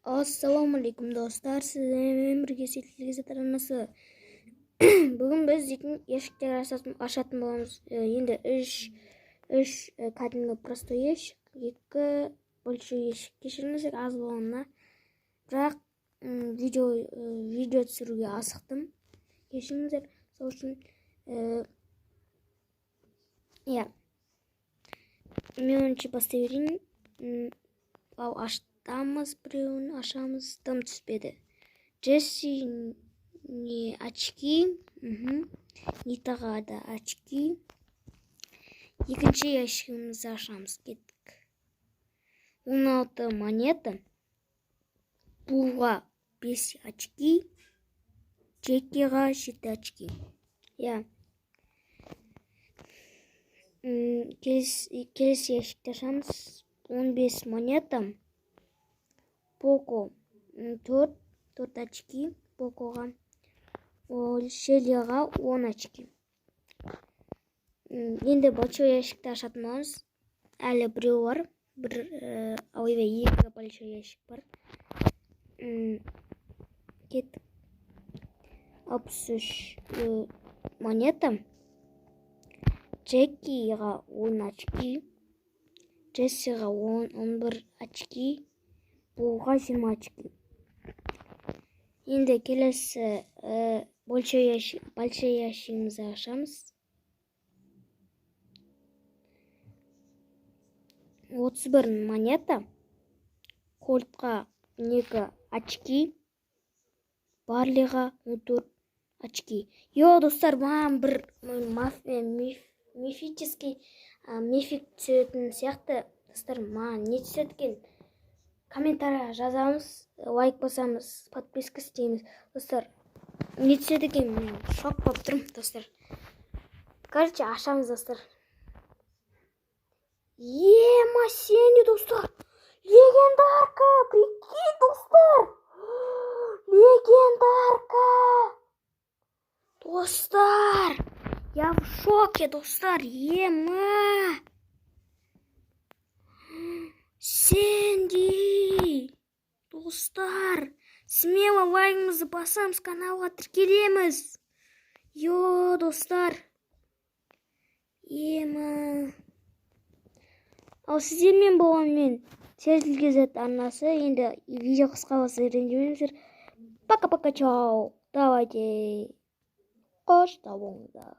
Assalomu alaykum do'stlar, sizlarмен birga Setilgizat aranасы. Bugun biz eshiklar ochатын bo'lamiz. Endi ish qadimgi prostoy eshik, ikki большой eshik kechirmasak az bo'lganda. Biroq video tushirishga asıqdim. Kechiringlar, uchun ya. Men поставим Açtığımız birini aşağımız tam түспеді. Джесси не очки, Нитаға да очки. Екінші ящигімізді ашамыз, кеттік. 16 монета. Пулға 5 очки. Джекиға 7 очки. Я. Келесі ящикті ашамыз. 15 монета. Поко 4 очки. Покоға. Шелияға 10 очки. Енді большой ящикті ашатын боламыз. Әлі біреу бар. Екі большой ящик бар. Кеттік. 63 монета. Джекиға 10 очки. Джессиға 11 очки. Пулға 20 очки. Енді келесі большой ящигімізді ашамыз. 31 монета. Кольтқа 2 очки. Барлиға 14 очки. Достар, маған бір мифический мифик түсетін сияқты. Достар, маған не түседі екен? Комментария жазамыз, лайк басамыз, подписка істейміз. Достар, не түседі екен? Мен шок болып тұрмын, достар. Короче, ашамыз, достар. Сені, достар. Легендарка, прикинь, достар. Легендарка. Достар, я в шоке, достар. Сенди. Достар, смело лайкымызды басамыз, каналға тіркелеміз. Достар. Ал сіздермен болған мен Setilgizat арнасы. Енді видео қысқа болса ренжімеңіздер. Пока-пока, чао. Давайте. Қош болыңыздар.